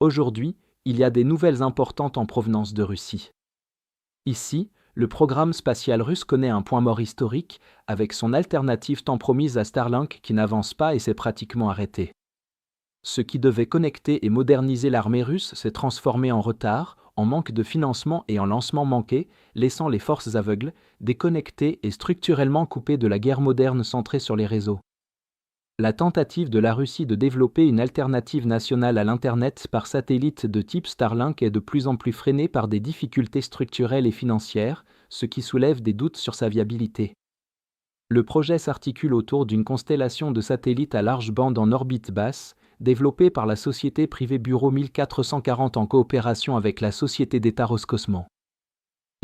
Aujourd'hui, il y a des nouvelles importantes en provenance de Russie. Ici, le programme spatial russe connaît un point mort historique, avec son alternative tant promise à Starlink qui n'avance pas et s'est pratiquement arrêté. Ce qui devait connecter et moderniser l'armée russe s'est transformé en retard, en manque de financement et en lancement manqué, laissant les forces aveugles, déconnectées et structurellement coupées de la guerre moderne centrée sur les réseaux. La tentative de la Russie de développer une alternative nationale à l'Internet par satellite de type Starlink est de plus en plus freinée par des difficultés structurelles et financières, ce qui soulève des doutes sur sa viabilité. Le projet s'articule autour d'une constellation de satellites à large bande en orbite basse, développée par la société privée Bureau 1440 en coopération avec la société d'État Roscosmos.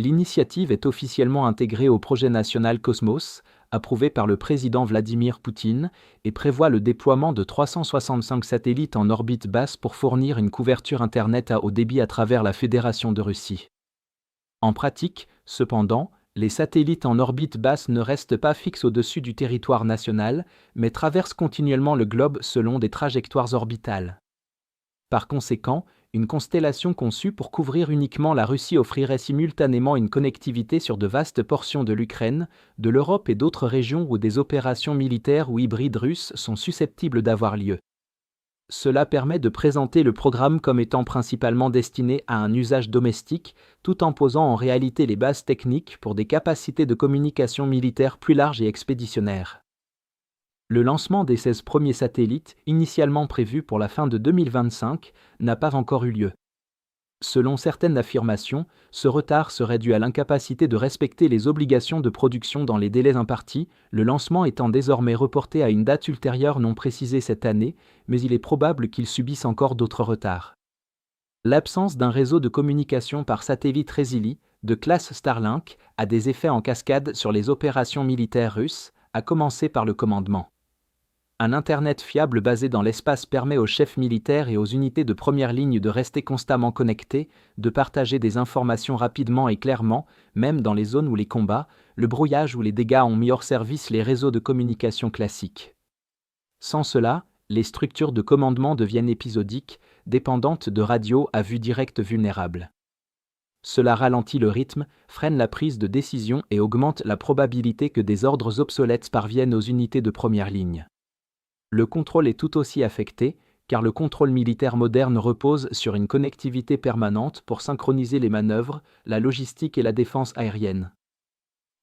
L'initiative est officiellement intégrée au projet national Cosmos, approuvé par le président Vladimir Poutine, et prévoit le déploiement de 365 satellites en orbite basse pour fournir une couverture Internet à haut débit à travers la Fédération de Russie. En pratique, cependant, les satellites en orbite basse ne restent pas fixes au-dessus du territoire national, mais traversent continuellement le globe selon des trajectoires orbitales. Par conséquent, une constellation conçue pour couvrir uniquement la Russie offrirait simultanément une connectivité sur de vastes portions de l'Ukraine, de l'Europe et d'autres régions où des opérations militaires ou hybrides russes sont susceptibles d'avoir lieu. Cela permet de présenter le programme comme étant principalement destiné à un usage domestique, tout en posant en réalité les bases techniques pour des capacités de communication militaire plus larges et expéditionnaires. Le lancement des 16 premiers satellites, initialement prévu pour la fin de 2025, n'a pas encore eu lieu. Selon certaines affirmations, ce retard serait dû à l'incapacité de respecter les obligations de production dans les délais impartis, le lancement étant désormais reporté à une date ultérieure non précisée cette année, mais il est probable qu'il subisse encore d'autres retards. L'absence d'un réseau de communication par satellite Resili, de classe Starlink, a des effets en cascade sur les opérations militaires russes, à commencer par le commandement. Un Internet fiable basé dans l'espace permet aux chefs militaires et aux unités de première ligne de rester constamment connectés, de partager des informations rapidement et clairement, même dans les zones où les combats, le brouillage ou les dégâts ont mis hors service les réseaux de communication classiques. Sans cela, les structures de commandement deviennent épisodiques, dépendantes de radios à vue directe vulnérables. Cela ralentit le rythme, freine la prise de décision et augmente la probabilité que des ordres obsolètes parviennent aux unités de première ligne. Le contrôle est tout aussi affecté, car le contrôle militaire moderne repose sur une connectivité permanente pour synchroniser les manœuvres, la logistique et la défense aérienne.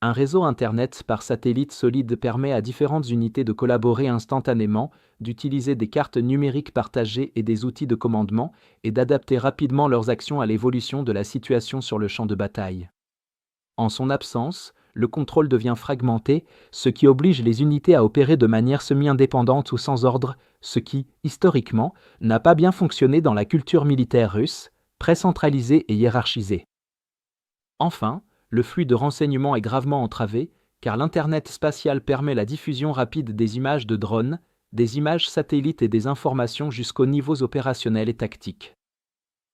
Un réseau Internet par satellite solide permet à différentes unités de collaborer instantanément, d'utiliser des cartes numériques partagées et des outils de commandement, et d'adapter rapidement leurs actions à l'évolution de la situation sur le champ de bataille. En son absence, le contrôle devient fragmenté, ce qui oblige les unités à opérer de manière semi-indépendante ou sans ordre, ce qui, historiquement, n'a pas bien fonctionné dans la culture militaire russe, très centralisée et hiérarchisée. Enfin, le flux de renseignements est gravement entravé, car l'Internet spatial permet la diffusion rapide des images de drones, des images satellites et des informations jusqu'aux niveaux opérationnels et tactiques.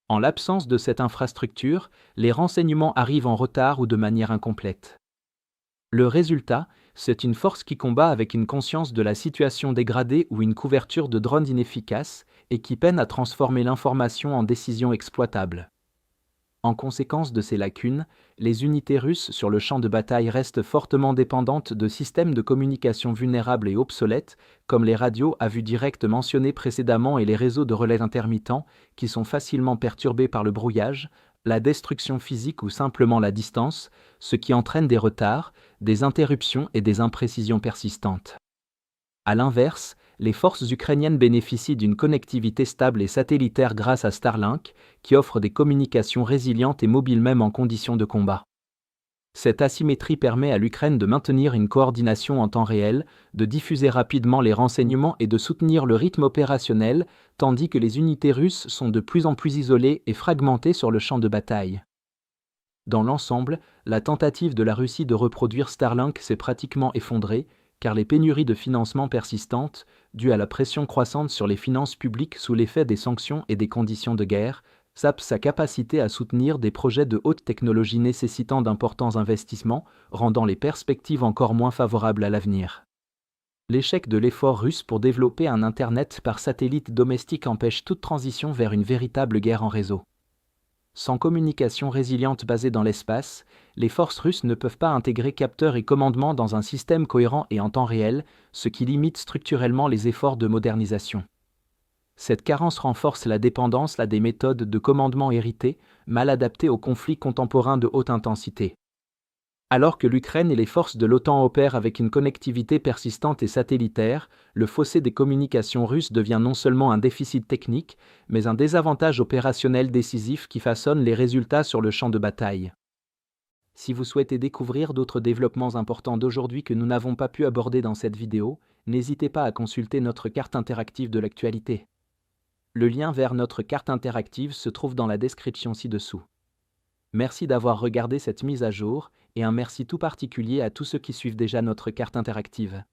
En l'absence de cette infrastructure, les renseignements arrivent en retard ou de manière incomplète. Le résultat, c'est une force qui combat avec une conscience de la situation dégradée ou une couverture de drones inefficace et qui peine à transformer l'information en décision exploitable. En conséquence de ces lacunes, les unités russes sur le champ de bataille restent fortement dépendantes de systèmes de communication vulnérables et obsolètes, comme les radios à vue directe mentionnées précédemment et les réseaux de relais intermittents, qui sont facilement perturbés par le brouillage, la destruction physique ou simplement la distance, ce qui entraîne des retards, des interruptions et des imprécisions persistantes. À l'inverse, les forces ukrainiennes bénéficient d'une connectivité stable et satellitaire grâce à Starlink, qui offre des communications résilientes et mobiles même en conditions de combat. Cette asymétrie permet à l'Ukraine de maintenir une coordination en temps réel, de diffuser rapidement les renseignements et de soutenir le rythme opérationnel, tandis que les unités russes sont de plus en plus isolées et fragmentées sur le champ de bataille. Dans l'ensemble, la tentative de la Russie de reproduire Starlink s'est pratiquement effondrée, car les pénuries de financement persistantes, dues à la pression croissante sur les finances publiques sous l'effet des sanctions et des conditions de guerre, sapent sa capacité à soutenir des projets de haute technologie nécessitant d'importants investissements, rendant les perspectives encore moins favorables à l'avenir. L'échec de l'effort russe pour développer un Internet par satellite domestique empêche toute transition vers une véritable guerre en réseau. Sans communication résiliente basée dans l'espace, les forces russes ne peuvent pas intégrer capteurs et commandements dans un système cohérent et en temps réel, ce qui limite structurellement les efforts de modernisation. Cette carence renforce la dépendance à des méthodes de commandement héritées, mal adaptées aux conflits contemporains de haute intensité. Alors que l'Ukraine et les forces de l'OTAN opèrent avec une connectivité persistante et satellitaire, le fossé des communications russes devient non seulement un déficit technique, mais un désavantage opérationnel décisif qui façonne les résultats sur le champ de bataille. Si vous souhaitez découvrir d'autres développements importants d'aujourd'hui que nous n'avons pas pu aborder dans cette vidéo, n'hésitez pas à consulter notre carte interactive de l'actualité. Le lien vers notre carte interactive se trouve dans la description ci-dessous. Merci d'avoir regardé cette mise à jour, et un merci tout particulier à tous ceux qui suivent déjà notre carte interactive.